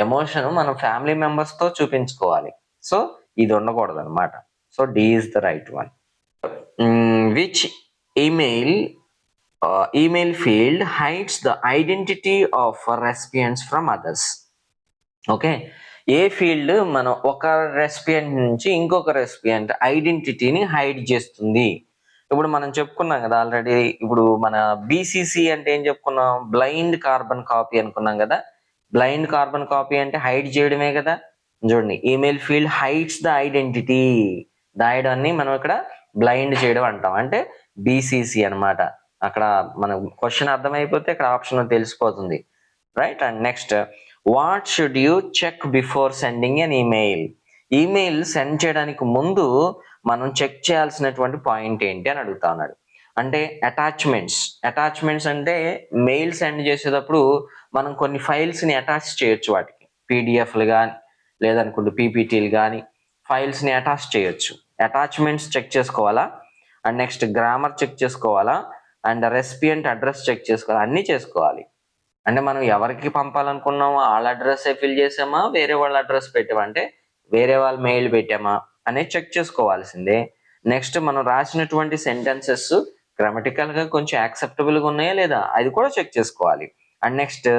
ఎమోషన్ మనం ఫ్యామిలీ మెంబర్స్ తో చూపించుకోవాలి. సో ఇది ఉండకూడదు అనమాట. So D is the right one. Which email field hides the identity of recipients from others. Okay, A field మనం ఒక రెసిపియంట్ నుంచి ఇంకొక రెసిపియంట్ ఐడెంటిటీని హైడ్ చేస్తుంది? ఇప్పుడు మనం చెప్పుకున్నాం కదా ఆల్రెడీ. ఇప్పుడు మన బీసీసీ అంటే ఏం చెప్పుకున్నాం? బ్లైండ్ కార్బన్ కాపీ అనుకున్నాం కదా. బ్లైండ్ కార్బన్ కాపీ అంటే హైడ్ చేయడమే కదా. చూడండి, email field hides the identity. దాయడాన్ని మనం ఇక్కడ బ్లైండ్ చేయడం అంటాం. అంటే బీసీసీ అన్నమాట. అక్కడ మన క్వశ్చన్ అర్థమైపోతే ఇక్కడ ఆప్షన్ తెలిసిపోతుంది, right. And next, what should you check before sending an email. Email send చేయడానికి ముందు మనం చెక్ చేయాల్సినటువంటి పాయింట్ ఏంటి అని అడుగుతా ఉన్నాడు. అంటే అటాచ్మెంట్స్. అటాచ్మెంట్స్ అంటే మెయిల్ సెండ్ చేసేటప్పుడు మనం కొన్ని ఫైల్స్ ని అటాచ్ చేయొచ్చు. వాటికి పీడిఎఫ్లు కానీ లేదనుకుంటే పీపీటీలు కానీ ఫైల్స్ ని అటాచ్ చేయొచ్చు. అటాచ్మెంట్స్ చెక్ చేసుకోవాలా. అండ్ నెక్స్ట్ గ్రామర్ చెక్ చేసుకోవాలా. అండ్ రెసిపియంట్ అడ్రస్ చెక్ చేసుకోవాలి. అన్నీ చేసుకోవాలి. అంటే మనం ఎవరికి పంపాలనుకున్నామో వాళ్ళ అడ్రస్ ఫిల్ చేసామా, వేరే వాళ్ళ అడ్రస్ పెట్టామా, అంటే వేరే వాళ్ళ మెయిల్ పెట్టామా అనేది చెక్ చేసుకోవాల్సిందే. నెక్స్ట్ మనం రాసినటువంటి సెంటెన్సెస్ గ్రామటికల్ గా కొంచెం యాక్సెప్టబుల్ గా ఉన్నాయా లేదా అది కూడా చెక్ చేసుకోవాలి. And next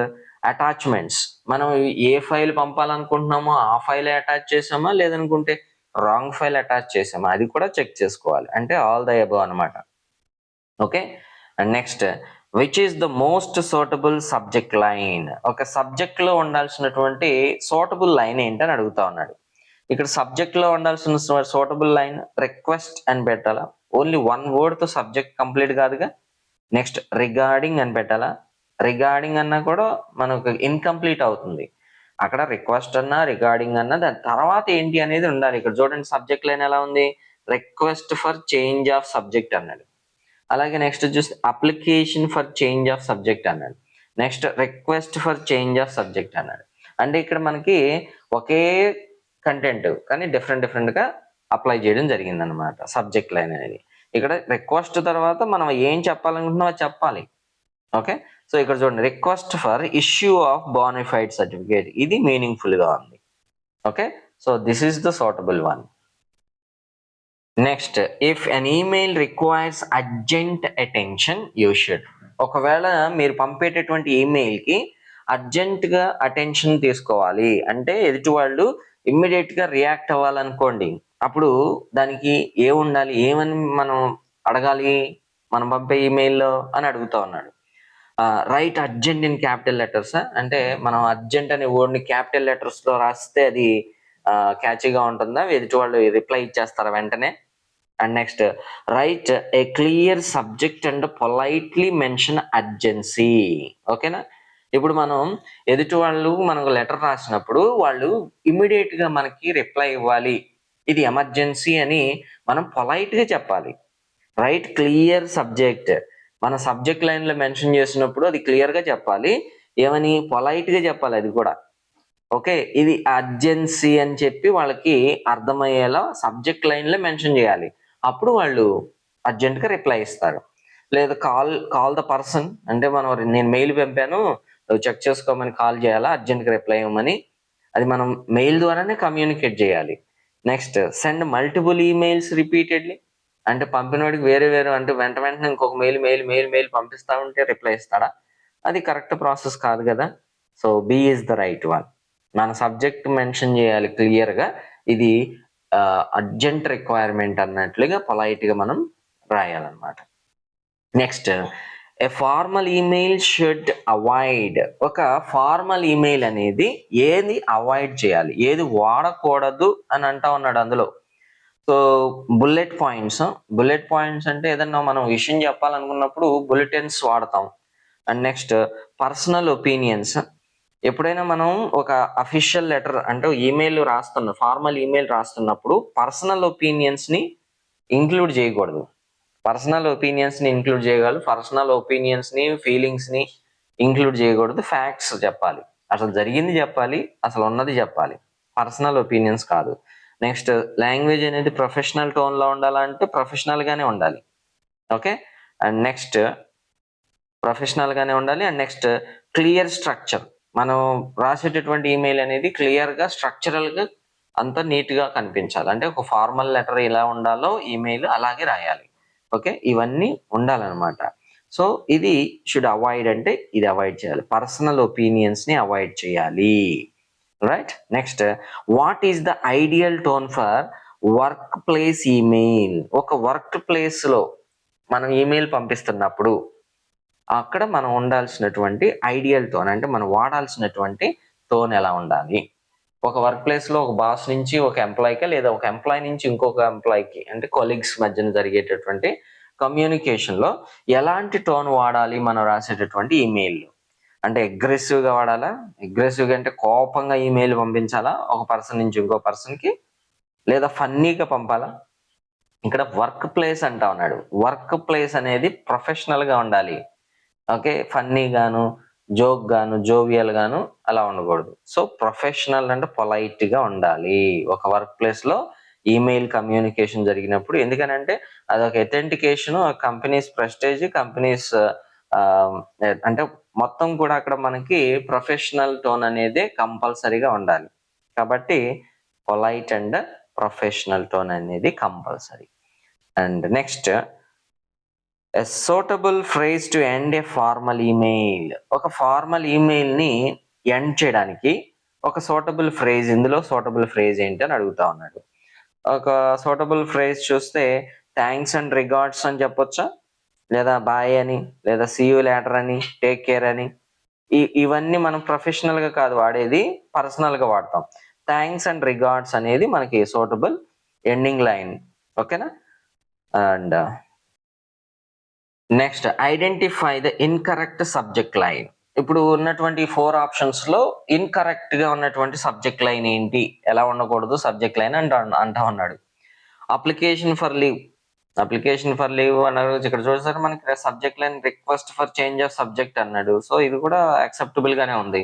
attachments. మనం ఏ ఫైల్ పంపాలనుకుంటున్నామో ఆ ఫైల్ అటాచ్ చేసామా, లేదనుకుంటే రాంగ్ ఫైల్ అటాచ్ చేసామా అది కూడా చెక్ చేసుకోవాలి. అంటే ఆల్ ద అబవ్ అనమాట. Okay, and next which is the most suitable subject line, ఒక సబ్జెక్ట్ లో ఉండాల్సినటువంటి సూటబుల్ లైన్ ఏంటని అడుగుతా ఉన్నాడు. ఇక్కడ సబ్జెక్ట్ లో ఉండాల్సిన సూటబుల్ లైన్ రిక్వెస్ట్ అని పెట్టాలా, ఓన్లీ వన్ వర్డ్ తో సబ్జెక్ట్ కంప్లీట్ కాదుగా. నెక్స్ట్ రిగార్డింగ్ అని పెట్టాలా, రిగార్డింగ్ అన్నా కూడా మనకు ఇన్కంప్లీట్ అవుతుంది. అక్కడ రిక్వెస్ట్ అన్నా రిగార్డింగ్ అన్నా దాని తర్వాత ఏంటి అనేది ఉండాలి. ఇక్కడ చూడండి సబ్జెక్ట్ లైన్ ఎలా ఉంది, request for change of subject అన్నాడు. అలాగే నెక్స్ట్ చూస్తే application for change of subject అన్నాడు. Next request for change of subject అన్నాడు. అంటే ఇక్కడ మనకి ఒకే కంటెంట్ కానీ డిఫరెంట్ గా అప్లై చేయడం జరిగింది అనమాట సబ్జెక్ట్ లైన్ అనేది. ఇక్కడ రిక్వెస్ట్ తర్వాత మనం ఏం చెప్పాలనుకుంటున్నాం అది చెప్పాలి. ఓకే, సో ఇక్కడ చూడండి request for issue of bona fide certificate, ఇది మీనింగ్ఫుల్ గా ఉంది. Okay, so this is the suitable one. Next if an email requires urgent attention you should, ఒకవేళ మీరు పంపేటటువంటి ఈమెయిల్ కి అర్జెంట్ గా అటెన్షన్ తీసుకోవాలి అంటే ఎదుటి వాళ్ళు ఇమ్మీడియట్ గా రియాక్ట్ అవ్వాలనుకోండి, అప్పుడు దానికి ఉండాలి, ఏమని మనం అడగాలి మనం పంపే ఈమెయిల్లో అని అడుగుతా ఉన్నాడు. Right urgent in capital letters, అంటే మనం అర్జెంట్ అనే వర్డ్ ని క్యాపిటల్ లెటర్స్ లో రాస్తే అది క్యాచీగా ఉంటుందా, ఎదుటి వాళ్ళు రిప్లై ఇచ్చేస్తారా వెంటనే. And next right A clear subject and politely mention urgency. ఓకేనా, ఇప్పుడు మనం ఎదుటి వాళ్ళు మనకు లెటర్ రాసినప్పుడు వాళ్ళు ఇమ్మీడియట్ గా మనకి రిప్లై ఇవ్వాలి, ఇది ఎమర్జెన్సీ అని మనం పొలైట్ గా చెప్పాలి. రైట్ క్లియర్ సబ్జెక్ట్, మన సబ్జెక్ట్ లైన్ లో మెన్షన్ చేసినప్పుడు అది క్లియర్ గా చెప్పాలి, ఏమని పొలైట్ గా చెప్పాలి అది కూడా. ఓకే, ఇది అర్జెన్సీ అని చెప్పి వాళ్ళకి అర్థమయ్యేలా సబ్జెక్ట్ లైన్ లో మెన్షన్ చేయాలి, అప్పుడు వాళ్ళు అర్జెంట్ గా రిప్లై ఇస్తారు. లేదా కాల్ ద పర్సన్, అంటే నేను మెయిల్ పంపాను చెక్ చేసుకోమని కాల్ చేయాలా, అర్జెంట్ గా రిప్లై ఇవ్వమని, అది మనం మెయిల్ ద్వారానే కమ్యూనికేట్ చేయాలి. Next send multiple emails repeatedly, అంటే పంపినవాడికి వేరే అంటే వెంటనే ఇంకొక మెయిల్ పంపిస్తా ఉంటే రిప్లై ఇస్తాడా, అది కరెక్ట్ ప్రాసెస్ కాదు కదా. So B is the right one. మన సబ్జెక్ట్ మెన్షన్ చేయాలి క్లియర్ గా, ఇది అర్జెంట్ రిక్వైర్మెంట్ అన్నట్లుగా పొలైట్ గా మనం రాయాలన్నమాట. Next a formal email should avoid, ఒక ఫార్మల్ ఈమెయిల్ అనేది ఏది అవాయిడ్ చేయాలి, ఏది వాడకూడదు అని అంటా ఉన్నాడు అందులో. సో బుల్లెట్ పాయింట్స్ అంటే ఏదన్నా మనం విషయం చెప్పాలనుకున్నప్పుడు బులెటిన్స్ వాడతాం. అండ్ నెక్స్ట్ పర్సనల్ ఒపీనియన్స్, ఎప్పుడైనా మనం ఒక అఫీషియల్ లెటర్ అంటే ఈమెయిల్ ఫార్మల్ ఈమెయిల్ రాస్తున్నప్పుడు పర్సనల్ ఒపీనియన్స్ ని ఇంక్లూడ్ చేయకూడదు. పర్సనల్ ఒపీనియన్స్ ని ఇంక్లూడ్ చేయగలరు, పర్సనల్ ఒపీనియన్స్ ని ఫీలింగ్స్ ని ఇంక్లూడ్ చేయకూడదు. ఫ్యాక్ట్స్ చెప్పాలి, అసలు జరిగింది చెప్పాలి, అసలు ఉన్నది చెప్పాలి, పర్సనల్ ఒపీనియన్స్ కాదు. నెక్స్ట్ లాంగ్వేజ్ అనేది ప్రొఫెషనల్ టోన్ లో ఉండాలంటే ప్రొఫెషనల్ గానే ఉండాలి. ఓకే, అండ్ నెక్స్ట్ ప్రొఫెషనల్ గానే ఉండాలి. అండ్ నెక్స్ట్ క్లియర్ స్ట్రక్చర్, మనం రాసేటటువంటి ఈమెయిల్ అనేది క్లియర్ గా స్ట్రక్చరల్ గా అంతా నీట్ గా కనిపించాలి, అంటే ఒక ఫార్మల్ లెటర్ ఎలా ఉండాలో ఈమెయిల్ అలాగే రాయాలి. ఓకే, ఇవన్నీ ఉండాలన్నమాట. సో ఇది షుడ్ అవాయిడ్ అంటే ఇది అవాయిడ్ చేయాలి, పర్సనల్ ఒపీనియన్స్ ని అవాయిడ్ చేయాలి. Right, next what is the ideal tone for work place email, ఒక వర్క్ ప్లేస్ లో మనం ఈమెయిల్ పంపిస్తున్నప్పుడు అక్కడ మనం ఉండాల్సినటువంటి ఐడియల్ టోన్, అంటే మనం వాడాల్సినటువంటి టోన్ ఎలా ఉండాలి. ఒక వర్క్ ప్లేస్ లో ఒక బాస్ నుంచి ఒక ఎంప్లాయీకి, లేదా ఒక ఎంప్లాయీ నుంచి ఇంకొక ఎంప్లాయీకి, అంటే కొలీగ్స్ మధ్యన జరిగేటటువంటి కమ్యూనికేషన్ లో ఎలాంటి టోన్ వాడాలి మనం రాసేటటువంటి ఈమెయిల్. అంటే అగ్రెసివ్ గా వాడాలా, అగ్రెసివ్ గా అంటే కోపంగా ఈమెయిల్ పంపించాలా ఒక పర్సన్ నుంచి ఇంకో పర్సన్ కి, లేదా ఫన్నీగా పంపాలా. ఇక్కడ వర్క్ ప్లేస్ అంటా ఉన్నాడు, వర్క్ ప్లేస్ అనేది ప్రొఫెషనల్ గా ఉండాలి. ఓకే, ఫన్నీ గాను జోక్ గాను జోవియల్ గాను అలా ఉండకూడదు. సో ప్రొఫెషనల్ అంటే పొలైట్ గా ఉండాలి ఒక వర్క్ ప్లేస్ లో ఈమెయిల్ కమ్యూనికేషన్ జరిగినప్పుడు. ఎందుకనంటే అదొక అథెంటికేషన్, కంపెనీస్ ప్రెస్టేజ్, కంపెనీస్ అంటే మొత్తం కూడా అక్కడ మనకి ప్రొఫెషనల్ టోన్ అనేది కంపల్సరీగా ఉండాలి. కాబట్టి పొలైట్ అండ్ ప్రొఫెషనల్ టోన్ అనేది compulsory. And next a suitable phrase to end a formal email, ఒక ఫార్మల్ ఈమెయిల్ ని ఎండ్ చేయడానికి ఒక సూటబుల్ ఫ్రేజ్, ఇందులో సూటబుల్ ఫ్రేజ్ ఏంటి అని అడుగుతా ఉన్నాడు. ఒక సూటబుల్ ఫ్రేజ్ చూస్తే థ్యాంక్స్ అండ్ రిగార్డ్స్ అని చెప్పొచ్చా, లేదా బాయ్ అని, లేదా సీ యూ లేటర్ అని, టేక్ కేర్ అని, ఇవన్నీ మనం ప్రొఫెషనల్ గా కాదు వాడేది, పర్సనల్ గా వాడతాం. థ్యాంక్స్ అండ్ రిగార్డ్స్ అనేది మనకి సూటబుల్ ఎండింగ్ లైన్. ఓకేనా? And next identify the incorrect subject line. ఇప్పుడు ఉన్నటువంటి 4 ఆప్షన్స్ లో ఇన్కరెక్ట్ గా ఉన్నటువంటి సబ్జెక్ట్ లైన్ ఏంటి, ఎలా ఉండకూడదు సబ్జెక్ట్ లైన్ అంటా ఉన్నాడు. అప్లికేషన్ ఫర్ లీవ్ అన్నారు. ఇక్కడ చూసారు మనకి subject line request for change of subject అన్నాడు. సో ఇది కూడా అక్సెప్టబుల్ గానే ఉంది.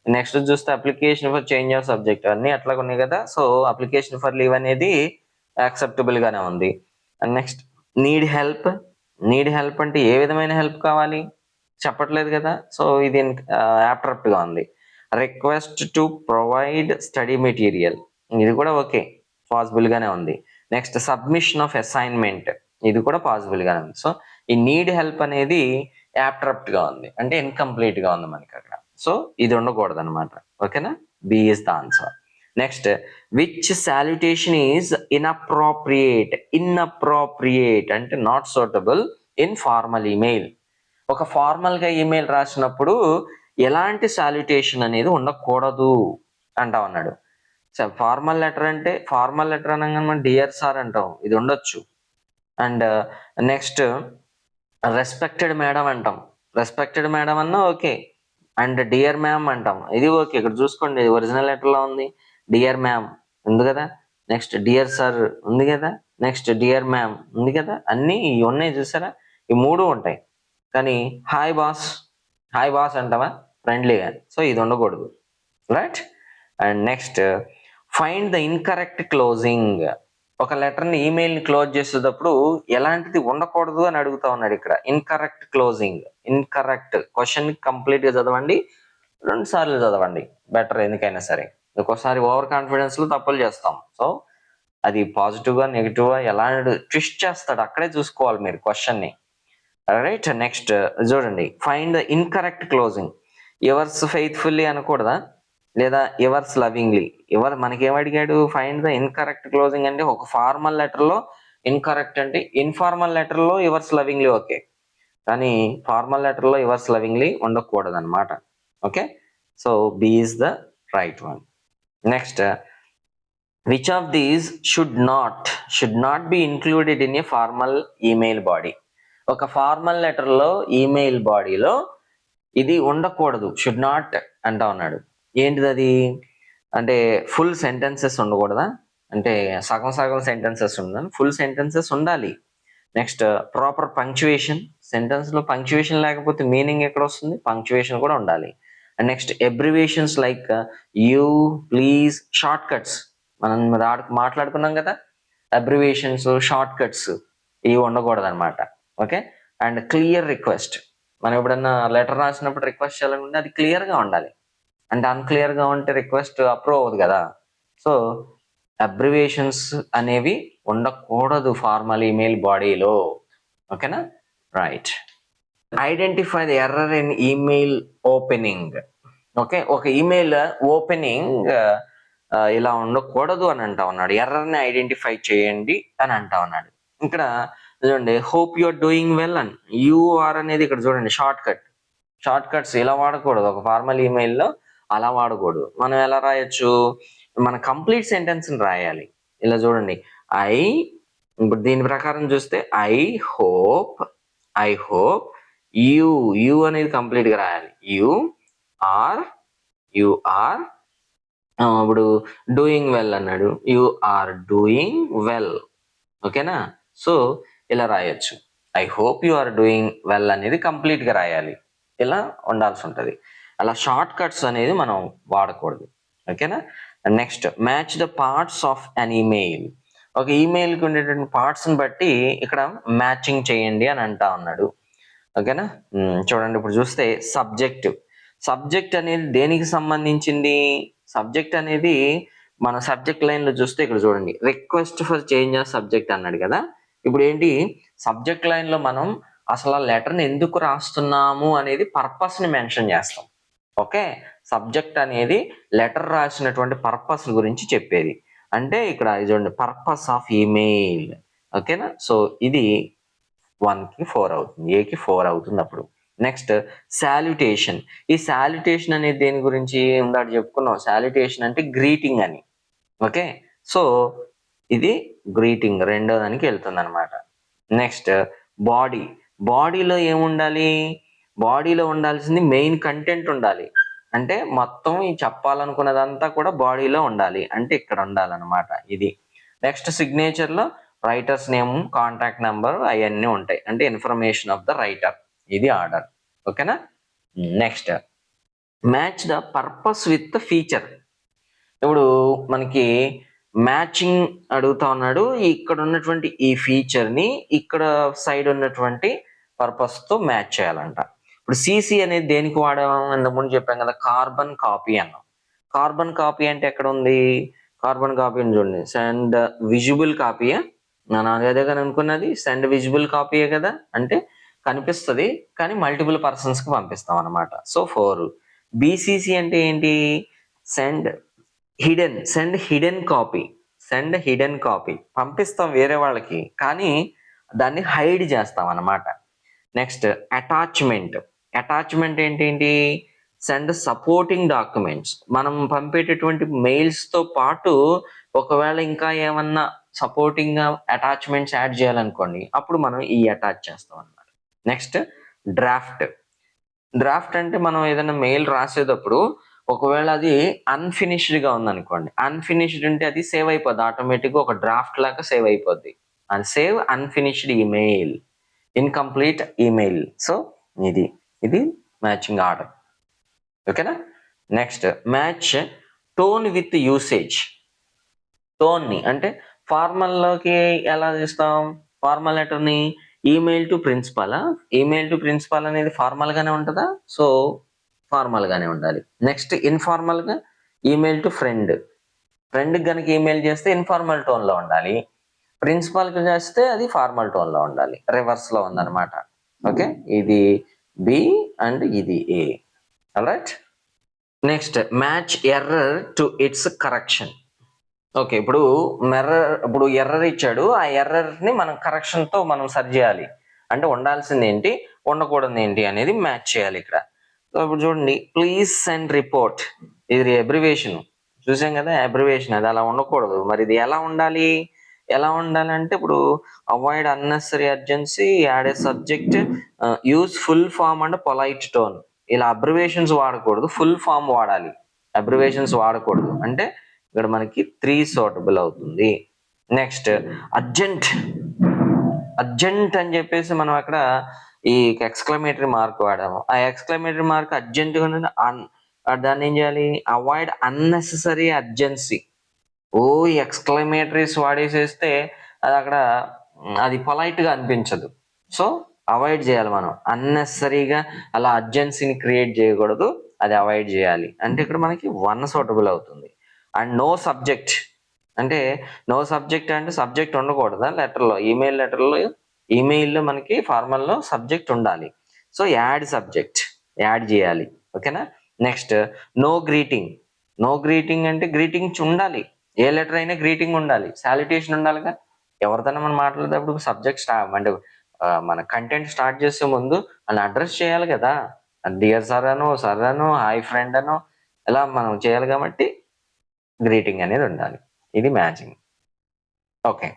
నెక్స్ట్ చూస్తే application for change of subject అన్ని అట్లా ఉన్నాయి కదా. సో అప్లికేషన్ ఫర్ లీవ్ అనేది యాక్సెప్టబుల్ గానే ఉంది. అండ్ నెక్స్ట్ నీడ్ హెల్ప్ అంటే ఏ విధమైన హెల్ప్ కావాలి చెప్పట్లేదు కదా. సో ఇది యాప్ట్రప్ట్ గా ఉంది. Request to provide study material, ఇది కూడా ఓకే, పాసిబుల్ గానే ఉంది. నెక్స్ట్ సబ్మిషన్ ఆఫ్ అసైన్మెంట్, ఇది కూడా పాసిబుల్ గానే ఉంది. సో ఈ నీడ్ హెల్ప్ అనేది యాప్ట్రప్ట్ గా ఉంది, అంటే ఇన్కంప్లీట్ గా ఉంది మనకి అక్కడ. సో ఇది ఉండకూడదు అనమాట. ఓకేనా? B is the answer. Next which salutation is inappropriate అంటే not suitable in formal email. ఒక ఫార్మల్ గా ఈమెయిల్ రాసినప్పుడు ఎలాంటి సాల్యుటేషన్ అనేది ఉండకూడదు అంటా ఉన్నాడు. ఫార్మల్ లెటర్ అనగానే మనం డియర్ సార్ అంటాం, ఇది ఉండొచ్చు. అండ్ నెక్స్ట్ రెస్పెక్టెడ్ మేడం అంటాం, రెస్పెక్టెడ్ మేడం అన్నా ఓకే. అండ్ డియర్ మ్యామ్ అంటాం, ఇది ఓకే. ఇక్కడ చూసుకోండి ఒరిజినల్ లెటర్ లో ఉంది డియర్ మ్యామ్ ఉంది కదా. నెక్స్ట్ డియర్ సార్ ఉంది కదా. నెక్స్ట్ డియర్ మ్యామ్ ఉంది కదా. అన్ని ఇవి ఉన్నాయి చూసారా, ఈ 3 ఉంటాయి. కానీ హాయ్ బాస్ అంటావా ఫ్రెండ్లీగా. సో ఇది ఉండకూడదు, right? And next find the incorrect closing. ఒక లెటర్ని ఈమెయిల్ని క్లోజ్ చేసేటప్పుడు ఎలాంటిది ఉండకూడదు అని అడుగుతా ఉన్నాడు ఇక్కడ. Incorrect closing, incorrect question complete గా చదవండి, 2 సార్లు చదవండి బెటర్. ఎందుకైనా సరే ఒక్కోసారి ఓవర్ కాన్ఫిడెన్స్ లో తప్పులు చేస్తాం. సో అది పాజిటివ్ గా నెగిటివ్ గా ఎలా ట్విస్ట్ చేస్తాడు అక్కడే చూసుకోవాలి మీరు క్వశ్చన్ ని, రైట్? నెక్స్ట్ చూడండి find the incorrect closing. Yours faithfully అనకూడదా, లేదా ఎవర్స్ లవింగ్లీ. మనకేమడిగాడు? ఫైండ్ ద ఇన్కరెక్ట్ క్లోజింగ్ అంటే ఒక ఫార్మల్ లెటర్ లో ఇన్కరెక్ట్ అంటే, ఇన్ఫార్మల్ లెటర్ లో ఎవర్స్ లవింగ్లీ ఓకే, కానీ ఫార్మల్ లెటర్ లో ఎవర్స్ లవింగ్లీ ఉండకూడదు అనమాట. Okay, so B is the right one. Next which of these should not be included in a formal email body. ఒక formal letter లో email బాడీలో ఇది ఉండకూడదు, షుడ్ నాట్ అంటా ఉన్నాడు. ఏంటిది అది అంటే ఫుల్ సెంటెన్సెస్ ఉండకూడదా, అంటే సగం సెంటెన్సెస్ ఉండాలి, ఫుల్ సెంటెన్సెస్ ఉండాలి. నెక్స్ట్ ప్రాపర్ పంక్చువేషన్, సెంటెన్స్ లో పంక్చువేషన్ లేకపోతే మీనింగ్ ఎక్కడ వస్తుంది? పంక్చువేషన్ కూడా ఉండాలి. And next abbreviations like you, please, short cuts, మనం మాట్లాడుకున్నాం కదా అబ్రివేషన్స్, షార్ట్ కట్స్, ఇవి ఉండకూడదు అనమాట. ఓకే, అండ్ క్లియర్ రిక్వెస్ట్, మనం ఎప్పుడన్నా లెటర్ రాసినప్పుడు రిక్వెస్ట్ చేయాలనుకుంటే అది క్లియర్ గా ఉండాలి, అంటే అన్క్లియర్ గా ఉంటే రిక్వెస్ట్ అప్రూవ్ అవ్వదు కదా. సో అబ్రివేషన్స్ అనేవి ఉండకూడదు ఫార్మల్ ఈమెయిల్ బాడీలో. ఓకేనా? Right. Identify the error in email opening. Okay, ఒక ఈమెయిల్ ఓపెనింగ్ ఇలా ఉండకూడదు అని అంటా ఉన్నాడు. ఎర్రర్ని ఐడెంటిఫై చేయండి అని అంటా ఉన్నాడు. ఇక్కడ చూడండి hope you are doing well అని యూఆర్ అనేది ఇక్కడ చూడండి షార్ట్ కట్స్ ఇలా వాడకూడదు ఒక ఫార్మల్ ఈమెయిల్లో, అలా వాడకూడదు. మనం ఎలా రాయొచ్చు? మన కంప్లీట్ సెంటెన్స్ రాయాలి. ఇలా చూడండి ఇప్పుడు దీని ప్రకారం చూస్తే ఐ హోప్ యు అనేది కంప్లీట్ గా రాయాలి. యు ఆర్ ఇప్పుడు డూయింగ్ వెల్ అన్నాడు, యు ఆర్ డూయింగ్ వెల్. ఓకేనా? సో ఇలా రాయొచ్చు. I hope you are doing well అనేది కంప్లీట్ గా రాయాలి, ఇలా ఉండాల్సి ఉంటది. అలా షార్ట్ కట్స్ అనేది మనం వాడకూడదు. ఓకేనా? Next match the parts of an email. ఒక ఈమెయిల్ కి ఉండేటువంటి పార్ట్స్ ని బట్టి ఇక్కడ మ్యాచింగ్ చేయండి అని అంటా ఉన్నాడు. ఓకేనా? చూడండి ఇప్పుడు చూస్తే సబ్జెక్ట్ అనేది దేనికి సంబంధించింది? సబ్జెక్ట్ అనేది మన సబ్జెక్ట్ లైన్ లో చూస్తే ఇక్కడ చూడండి request for change of subject అన్నాడు కదా. ఇప్పుడు ఏంటి సబ్జెక్ట్ లైన్ లో మనం అసలు ఆ లెటర్ని ఎందుకు రాస్తున్నాము అనేది పర్పస్ ని మెన్షన్ చేస్తాం. ఓకే, సబ్జెక్ట్ అనేది లెటర్ రాసినటువంటి పర్పస్ గురించి చెప్పేది. అంటే ఇక్కడ చూడండి పర్పస్ ఆఫ్ ఈమెయిల్. ఓకేనా? సో ఇది 1కి 4 అవుతుంది, ఏకి 4 అవుతుంది అప్పుడు. Next salutation. ఈ సాల్యుటేషన్ అనేది దేని గురించి ఇందాక చెప్పుకున్నాం, సాల్యుటేషన్ అంటే గ్రీటింగ్ అని. ఓకే, సో ఇది గ్రీటింగ్ రెండో దానికి వెళ్తుంది అనమాట. Next body. బాడీలో ఏముండాలి, బాడీలో ఉండాల్సింది మెయిన్ కంటెంట్ ఉండాలి. అంటే మొత్తం ఈ చెప్పాలనుకున్నదంతా కూడా బాడీలో ఉండాలి, అంటే ఇక్కడ ఉండాలన్నమాట ఇది. నెక్స్ట్ సిగ్నేచర్లో రైటర్స్ నేమ్, కాంటాక్ట్ నెంబర్ అవన్నీ ఉంటాయి, అంటే ఇన్ఫర్మేషన్ ఆఫ్ ద రైటర్. ఇది ఆర్డర్. ఓకేనా. Next match the purpose with the feature. ఇప్పుడు మనకి మ్యాచింగ్ అడుగుతా ఉన్నాడు, ఇక్కడ ఉన్నటువంటి ఈ ఫీచర్ని ఇక్కడ సైడ్ ఉన్నటువంటి పర్పస్తో మ్యాచ్ చేయాలంట. ఇప్పుడు సిసి అనేది దేనికి వాడాము, ఇంతకుముందు చెప్పాం కదా, కార్బన్ కాపీ అన్నాం. కార్బన్ కాపీ అంటే ఎక్కడ ఉంది, కార్బన్ కాపీ చూడండి, సెండ్ విజిబుల్ కాపీయా, అదే కదా అనుకున్నది, సెండ్ విజిబుల్ కాపీయే కదా, అంటే కనిపిస్తుంది కానీ మల్టిపుల్ పర్సన్స్కి పంపిస్తాం అనమాట. సో 4. బీసీసీ అంటే ఏంటి, send hidden copy. Send hidden copy పంపిస్తాం వేరే వాళ్ళకి, కానీ దాన్ని హైడ్ చేస్తాం అన్నమాట. నెక్స్ట్ అటాచ్మెంట్ ఏంటి, సెండ్ సపోర్టింగ్ డాక్యుమెంట్స్. మనం పంపేటటువంటి మెయిల్స్తో పాటు ఒకవేళ ఇంకా ఏమన్నా సపోర్టింగ్ అటాచ్మెంట్స్ యాడ్ చేయాలనుకోండి, అప్పుడు మనం ఈ అటాచ్ చేస్తాం అన్నమాట. నెక్స్ట్ డ్రాఫ్ట్ అంటే మనం ఏదైనా మెయిల్ రాసేటప్పుడు ఒకవేళ అది అన్ఫినిష్డ్గా ఉందనుకోండి, అన్ఫినిష్డ్ ఉంటే అది సేవ్ అయిపోద్ది ఆటోమేటిక్గా, ఒక డ్రాఫ్ట్ లాగా సేవ్ అయిపోద్ది. And save unfinished email, incomplete email. So ఇది మ్యాచింగ్ ఆర్డర్. ఓకేనా. Next match tone with usage. టోన్ని అంటే ఫార్మల్లోకి ఎలా చేస్తాం, ఫార్మల్ లెటర్ని ఈమెయిల్ టు ప్రిన్సిపాల్ అనేది ఫార్మల్గానే ఉంటుందా, సో ఫార్మల్గానే ఉండాలి. నెక్స్ట్ ఇన్ఫార్మల్గా ఈమెయిల్ టు ఫ్రెండ్కి కనుక ఈమెయిల్ చేస్తే ఇన్ఫార్మల్ టోన్లో ఉండాలి, ప్రిన్సిపాల్కి చేస్తే అది ఫార్మల్ టోన్లో ఉండాలి, రివర్స్లో ఉందన్నమాట. ఓకే, ఇది బి అండ్ ఇది A. Alright. Next match error to its correction. Okay, ఇప్పుడు ఎర్రర్ ఇచ్చాడు, ఆ ఎర్రర్ని మనం కరెక్షన్తో మనం సరి చేయాలి. అంటే ఉండాల్సింది ఏంటి, ఉండకూడదు ఏంటి అనేది మ్యాచ్ చేయాలి ఇక్కడ. సో ఇప్పుడు చూడండి, ప్లీజ్ సెండ్ రిపోర్ట్, ఇది అబ్రివేషన్ చూసాం కదా, అబ్రివేషన్ అది అలా ఉండకూడదు. మరి ఇది ఎలా ఉండాలి అంటే ఇప్పుడు avoid unnecessary urgency, add a subject, use full form and polite tone. ఇలా అబ్రివేషన్స్ వాడకూడదు, ఫుల్ ఫామ్ వాడాలి, అబ్రివేషన్స్ వాడకూడదు. అంటే ఇక్కడ మనకి 3 సూటబుల్ అవుతుంది. నెక్స్ట్ అర్జెంట్ అని చెప్పేసి మనం అక్కడ ఈ ఎక్స్క్లమేటరీ మార్క్ వాడాము. ఆ ఎక్స్క్లమేటరీ మార్క్ అర్జెంట్గా దాన్ని ఏం చేయాలి, అవాయిడ్ అన్నెసెసరీ అర్జెన్సీ. ఈ ఎక్స్క్లమేటరీస్ వాడేసేస్తే అది అక్కడ అది పొలైట్గా అనిపించదు. సో అవాయిడ్ చేయాలి మనం, అన్నెసరీగా అలా అర్జెన్సీని క్రియేట్ చేయకూడదు, అది అవాయిడ్ చేయాలి. అంటే ఇక్కడ మనకి 1 సూటబుల్ అవుతుంది. అండ్ నో సబ్జెక్ట్ అంటే సబ్జెక్ట్ ఉండకూడదా లెటర్లో, ఈమెయిల్లో మనకి ఫార్మల్లో సబ్జెక్ట్ ఉండాలి. సో యాడ్ సబ్జెక్ట్ యాడ్ చేయాలి. ఓకేనా. నెక్స్ట్ నో గ్రీటింగ్ అంటే గ్రీటింగ్స్ ఉండాలి, ఏ లెటర్ అయినా గ్రీటింగ్ ఉండాలి, సాల్యుటేషన్ ఉండాలిగా. ఎవరితోనే మనం మాట్లాడేటప్పుడు సబ్జెక్ట్ అంటే మన కంటెంట్ స్టార్ట్ చేసే ముందు వాళ్ళని అడ్రస్ చేయాలి కదా, డియర్ సార్ అనో హాయ్ ఫ్రెండ్ అనో ఇలా మనం చేయాలి, కాబట్టి గ్రీటింగ్ అనేది ఉండాలి. ఇది matching. Okay.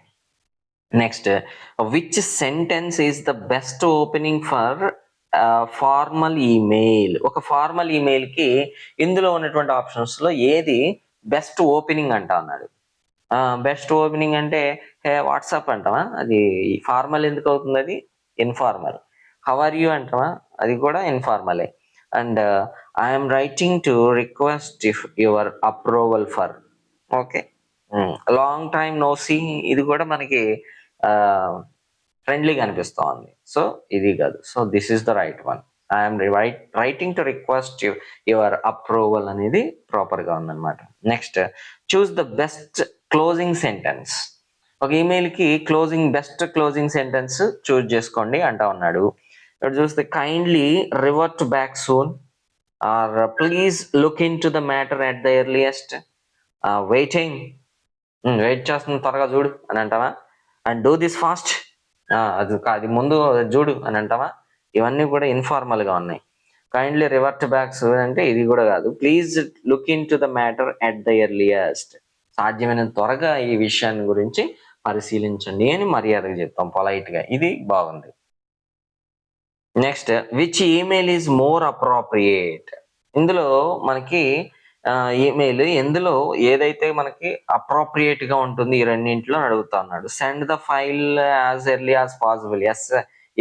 Next which sentence is the best opening for formal email. ఒక ఫార్మల్ ఈమెయిల్కి ఇందులో ఉన్నటువంటి ఆప్షన్స్లో ఏది బెస్ట్ ఓపెనింగ్ అంటా అన్నాడు. బెస్ట్ ఓపెనింగ్ అంటే వాట్సాప్ అంటావా, అది ఫార్మల్ ఎందుకు అవుతుంది, అది ఇన్ఫార్మల్. హౌ ఆర్ యూ అంటావా, అది కూడా ఇన్ఫార్మలే. And I'm writing to request your approval for. Okay. Long time no see, ఇది కూడా మనకి ఫ్రెండ్లీగా అనిపిస్తోంది, సో ఇది కాదు. So this is the right one. I'm writing to request your approval అనేది ప్రాపర్గా ఉందన్నమాట. Next choose the best closing sentence. ఒక ఈమెయిల్కి బెస్ట్ క్లోజింగ్ సెంటెన్స్ చూస్ చేసుకోండి అంటా ఉన్నాడు. ఇక్కడ చూస్తే kindly revert back soon, or please look into the matter at the earliest, wait చేస్తుంది త్వరగా చూడు అని అంటావా, అండ్ డూ దిస్ ఫాస్ట్ అది ముందు చూడు అని అంటావా? ఇవన్నీ కూడా ఇన్ఫార్మల్ గా ఉన్నాయి. కైండ్లీ రివర్ట్ బ్యాక్స్ అంటే ఇది కూడా కాదు. Please look into the matter at the earliest. సాధ్యమైన త్వరగా ఈ విషయాన్ని గురించి పరిశీలించండి అని మర్యాదగా చెప్తాం పొలైట్ గా. ఇది బాగుంది. Next, which email is more appropriate. ఇందులో మనకి ఈమెయిల్ ఎందులో ఏదైతే మనకి అప్రోప్రియేట్ గా ఉంటుంది ఈ రెండింటిలో అడుగుతా ఉన్నాడు. Send the file as early as possible.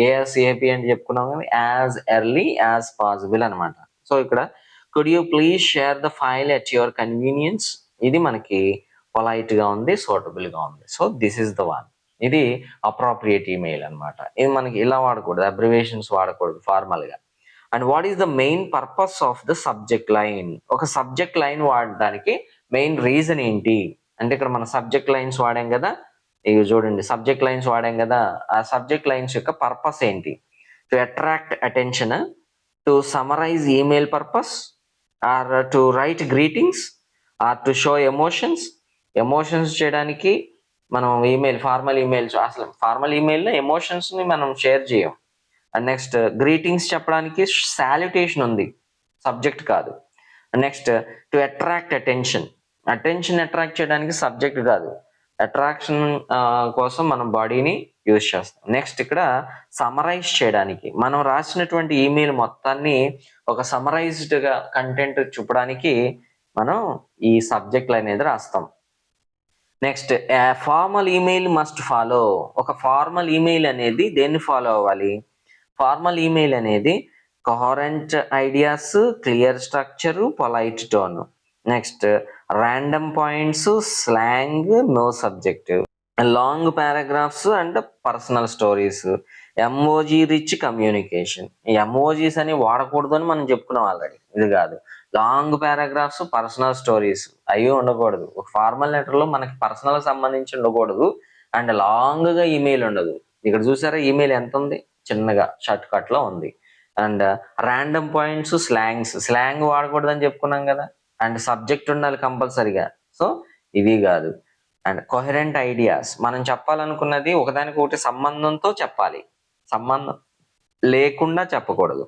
ASAP అని చెప్పుకున్నాం కానీ యాజ్ ఎర్లీ యాజ్ పాసిబుల్ అనమాట. సో ఇక్కడ could you please share the file at your convenience. ఇది మనకి పొలైట్ గా ఉంది, సూటబుల్ గా ఉంది. So this is the one. ఇది అప్రోప్రియేట్ ఈమెయిల్ అనమాట. ఇది మనకి ఇలా వాడకూడదు, అబ్రివేషన్స్ వాడకూడదు ఫార్మల్ గా. And what is the main purpose of the subject line. ఒక సబ్జెక్ట్ లైన్ వాడడానికి మెయిన్ రీజన్ ఏంటి అంటే, ఇక్కడ మన సబ్జెక్ట్ లైన్స్ వాడాం కదా, ఇవి చూడండి సబ్జెక్ట్ లైన్స్ వాడాం కదా, ఆ సబ్జెక్ట్ లైన్స్ యొక్క పర్పస్ ఏంటి? To attract attention, to summarise email purpose, or to write greetings, or to show emotions చేయడానికి మనం ఫార్మల్ ఈమెయిల్స్, అసలు ఫార్మల్ ఈమెయిల్లో ఎమోషన్స్ ని మనం షేర్ చేయం. అండ్ నెక్స్ట్ గ్రీటింగ్స్ చెప్పడానికి సాల్యుటేషన్ ఉంది, సబ్జెక్ట్ కాదు. Next to attract attention attract చేయడానికి సబ్జెక్ట్ కాదు, అట్రాక్షన్ కోసం మనం బాడీని యూజ్ చేస్తాం. నెక్స్ట్ ఇక్కడ సమరైజ్ చేయడానికి, మనం రాసినటువంటి ఈమెయిల్ మొత్తాన్ని ఒక సమరైజ్డ్ గా కంటెంట్ చూపడానికి మనం ఈ సబ్జెక్ట్ అనేది రాస్తాం. Next formal email must follow. ఒక ఫార్మల్ ఈమెయిల్ అనేది దేన్ని ఫాలో అవ్వాలి? ఫార్మల్ ఈమెయిల్ అనేది coherent ideas, clear structure, polite tone. Next random points, slang, no subject, long paragraphs and personal stories, emoji rich communication. ఈ emojis అని వాడకూడదు అని మనం చెప్పుకున్నాం ఆల్రెడీ. ఇది కాదు. లాంగ్ పారాగ్రాఫ్స్, పర్సనల్ స్టోరీస్ అవి ఉండకూడదు. ఒక ఫార్మల్ లెటర్ లో మనకి పర్సనల్ సంబంధించి ఉండకూడదు. అండ్ లాంగ్ గా ఈమెయిల్ ఉండదు. ఇక్కడ చూసారా ఈమెయిల్ ఎంత ఉంది, చిన్నగా షార్ట్ కట్ లో ఉంది. అండ్ ర్యాండమ్ పాయింట్స్, స్లాంగ్ వాడకూడదు అని చెప్పుకున్నాం కదా. అండ్ సబ్జెక్ట్ ఉండాలి కంపల్సరిగా. సో ఇవి కాదు. అండ్ కొహరెంట్ ఐడియాస్, మనం చెప్పాలనుకున్నది ఒకదానికొకటి సంబంధంతో చెప్పాలి, సంబంధం లేకుండా చెప్పకూడదు.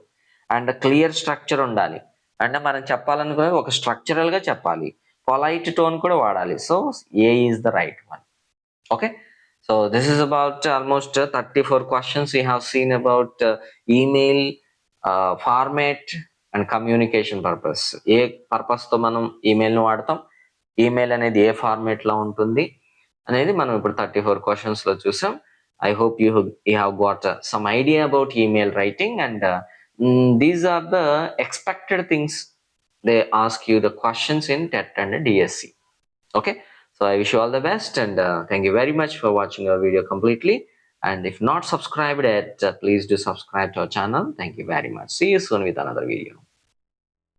అండ్ క్లియర్ స్ట్రక్చర్ ఉండాలి, అంటే మనం చెప్పాలనుకున్నది ఒక స్ట్రక్చరల్ గా చెప్పాలి. పొలైట్ టోన్ కూడా వాడాలి. So A is the right one. Okay, so this is about almost 34 questions we have seen about email format and communication purpose. A purpose తో మనం ఈమెయిల్ ను వాడతాం, ఈమెయిల్ అనేది ఏ ఫార్మేట్ లో ఉంటుంది అనేది మనం ఇప్పుడు 34 క్వశ్చన్స్ లో చూసాం. I hope you have got some idea about email writing, and these are the expected things they ask you the questions in TET and DSC. Okay, so I wish you all the best, and thank you very much for watching our video completely. And if not subscribed yet, please do subscribe to our channel. Thank you very much. See you soon with another video.